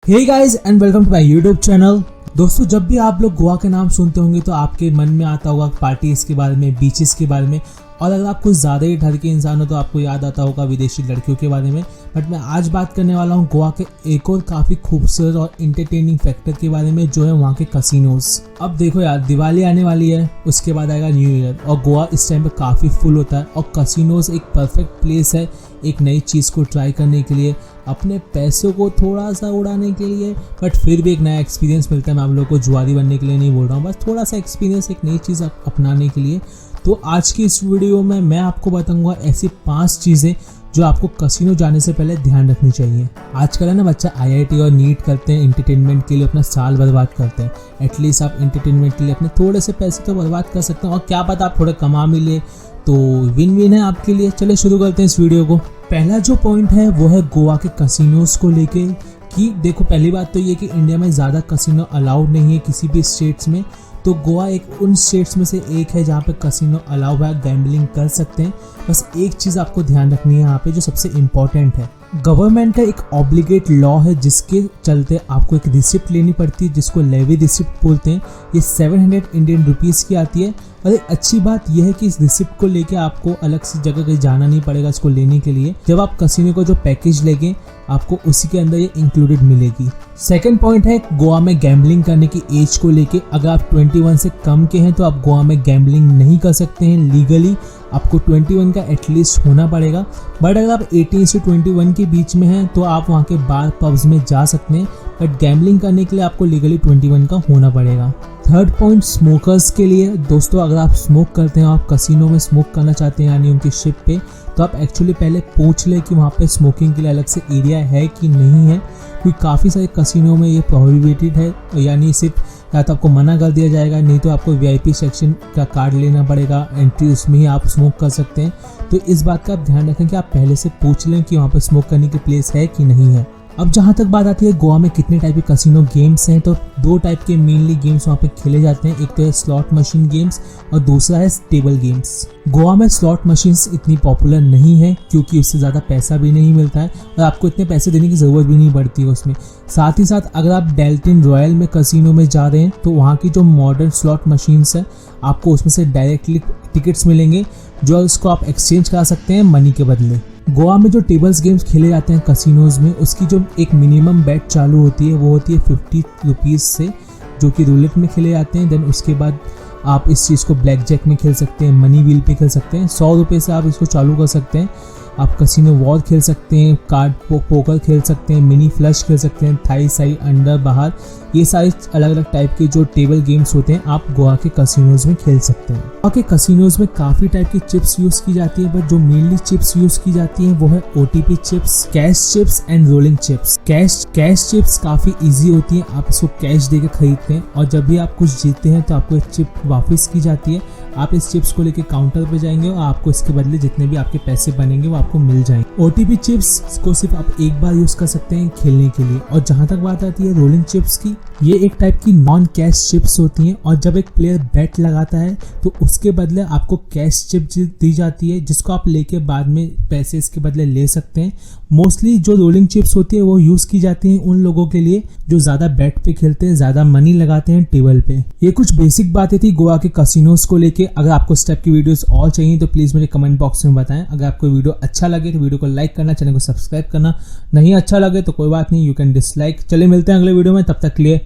Hey guys and welcome to my YouTube channel. दोस्तों, जब भी आप लोग गोवा के नाम सुनते होंगे तो आपके मन में आता होगा पार्टीज के बारे में, बीचेस के बारे में, और अगर आप कुछ ज़्यादा ही ढर के इंसान हो तो आपको याद आता होगा विदेशी लड़कियों के बारे में। बट मैं आज बात करने वाला हूँ गोवा के एक और काफ़ी खूबसूरत और इंटरटेनिंग फैक्टर के बारे में, जो है वहाँ के कसिनोज। अब देखो यार, दिवाली आने वाली है, उसके बाद आएगा न्यू ईयर, और गोवा इस टाइम पे काफ़ी फुल होता है। और कसिनोज एक परफेक्ट प्लेस है एक नई चीज़ को ट्राई करने के लिए, अपने पैसों को थोड़ा सा उड़ाने के लिए, बट फिर भी एक नया एक्सपीरियंस मिलता है। मैं आप लोगों को जुआरी बनने के लिए नहीं बोल रहा हूँ, बस थोड़ा सा एक्सपीरियंस, एक नई चीज़ अपनाने के लिए। तो आज की इस वीडियो में मैं आपको बताऊंगा ऐसी 5 चीज़ें जो आपको कसिनो जाने से पहले ध्यान रखनी चाहिए। आजकल है ना, बच्चा IIT और नीट करते हैं, एंटरटेनमेंट के लिए अपना साल बर्बाद करते हैं। एटलीस्ट आप एंटरटेनमेंट के लिए अपने थोड़े से पैसे तो बर्बाद कर सकते हैं, और क्या पता आप थोड़े कमा मिले तो विन विन है आपके लिए। चलिए शुरू करते हैं इस वीडियो को। पहला जो पॉइंट है वो है गोवा के कसिनोज को लेके, कि देखो पहली बात तो ये कि इंडिया में ज़्यादा कसिनो अलाउड नहीं है किसी भी स्टेट्स में। तो गोवा एक उन स्टेट्स में से एक है जहाँ पे कसिनो अलाउ है, गैम्बलिंग कर सकते हैं। बस एक चीज़ आपको ध्यान रखनी है यहाँ पे जो सबसे इम्पॉर्टेंट है, गवर्नमेंट का एक ऑब्लिगेट लॉ है जिसके चलते आपको एक रिसिप्ट लेनी पड़ती है, जिसको लेवी रिसिप्ट बोलते हैं। ये 700 इंडियन रुपीज़ की आती है। और एक अच्छी बात यह है कि इस रिसिप्ट को लेके आपको अलग से जगह कहीं जाना नहीं पड़ेगा इसको लेने के लिए। जब आप कसिनो को जो पैकेज लेंगे आपको उसी के अंदर ये इंक्लूडेड मिलेगी। सेकंड पॉइंट है गोवा में गैम्बलिंग करने की एज को लेके। अगर आप 21 से कम के हैं तो आप गोवा में गैम्बलिंग नहीं कर सकते हैं लीगली, आपको 21 का एटलीस्ट होना पड़ेगा। बट अगर आप 18 से 21 के बीच में हैं तो आप वहाँ के बार पब्स में जा सकते हैं, बट गैम्बलिंग करने के लिए आपको लीगली 21 का होना पड़ेगा। थर्ड पॉइंट स्मोकर्स के लिए। दोस्तों, अगर आप स्मोक करते हैं, आप कसिनो में स्मोक करना चाहते हैं यानी उनकी शिप पे, तो आप एक्चुअली पहले पूछ लें कि वहाँ पे स्मोकिंग के लिए अलग से एरिया है कि नहीं है, क्योंकि काफ़ी सारे कसिनो में ये प्रोहिबिटेड है, यानी सिर्फ या तो आपको मना कर दिया जाएगा, नहीं तो आपको VIP सेक्शन का कार्ड लेना पड़ेगा, एंट्री उसमें ही आप स्मोक कर सकते हैं। तो इस बात का आप ध्यान रखें कि आप पहले से पूछ लें कि वहाँ पर स्मोक करने की प्लेस है कि नहीं है। अब जहाँ तक बात आती है गोवा में कितने टाइप के कसिनो गेम्स हैं, तो 2 टाइप के मेनली गेम्स वहाँ पे खेले जाते हैं। एक तो है स्लॉट मशीन गेम्स और दूसरा है टेबल गेम्स। गोवा में स्लॉट मशीन्स इतनी पॉपुलर नहीं है क्योंकि उससे ज़्यादा पैसा भी नहीं मिलता है और आपको इतने पैसे देने की ज़रूरत भी नहीं पड़ती है उसमें। साथ ही साथ अगर आप डेल्टिन रॉयल में कसिनो में जा रहे हैं तो वहाँ की जो मॉडर्न स्लॉट मशीन्स है आपको उसमें से डायरेक्टली टिकट्स मिलेंगे, जो उसको आप एक्सचेंज करा सकते हैं मनी के बदले। गोवा में जो टेबल्स गेम्स खेले जाते हैं कसिनोज में, उसकी जो एक मिनिमम बेट चालू होती है वो होती है 50 रुपीज़ से, जो कि रूलेट में खेले जाते हैं। देन उसके बाद आप इस चीज़ को ब्लैक जैक में खेल सकते हैं, मनी व्हील पे खेल सकते हैं। 100 रुपये से आप इसको चालू कर सकते हैं। आप कसिनो वॉर खेल सकते हैं, कार्ड पोकर खेल सकते हैं, मिनी फ्लश खेल सकते हैं, थाई साई, अंदर बाहर, ये सारे अलग अलग टाइप के जो टेबल गेम्स होते हैं आप गोवा के कसिनोज में खेल सकते हैं। गोवा के कसिनोज में काफ़ी टाइप की चिप्स यूज़ की जाती है, बट जो मेनली चिप्स यूज़ की जाती हैं वो है OTP chips, cash chips and rolling chips. Cash chips काफ़ी ईजी होती हैं, आप इसको कैश दे के खरीदते हैं और जब भी आप कुछ जीतते हैं तो आपको एक चिप वापस की जाती है। आप इस चिप्स को लेके काउंटर पे जाएंगे और आपको इसके बदले जितने भी आपके पैसे बनेंगे वो आपको मिल जाएंगे। OTP चिप्स को सिर्फ आप एक बार यूज़ कर सकते हैं खेलने के लिए। और जहाँ तक बात आती है रोलिंग चिप्स की, ये एक टाइप की नॉन कैश चिप्स होती हैं और जब एक प्लेयर बैट लगाता है तो उसके बदले आपको कैश चिप दी जाती है, जिसको आप लेके बाद में पैसे इसके बदले ले सकते हैं। मोस्टली जो रोलिंग चिप्स होती है वो यूज़ की जाती हैं उन लोगों के लिए जो ज़्यादा बैट पे खेलते हैं, ज़्यादा मनी लगाते हैं टेबल पे। ये कुछ बेसिक बातें थी गोवा के कसिनोज को लेके। अगर आपको इस टाइप की वीडियोस और चाहिए तो प्लीज़ मुझे कमेंट बॉक्स में बताएं। अगर आपको वीडियो अच्छा लगे तो वीडियो को लाइक करना, चैनल को सब्सक्राइब करना। नहीं अच्छा लगे तो कोई बात नहीं, यू कैन डिसलाइक। चलिए मिलते हैं अगले वीडियो में, तब तक के लिए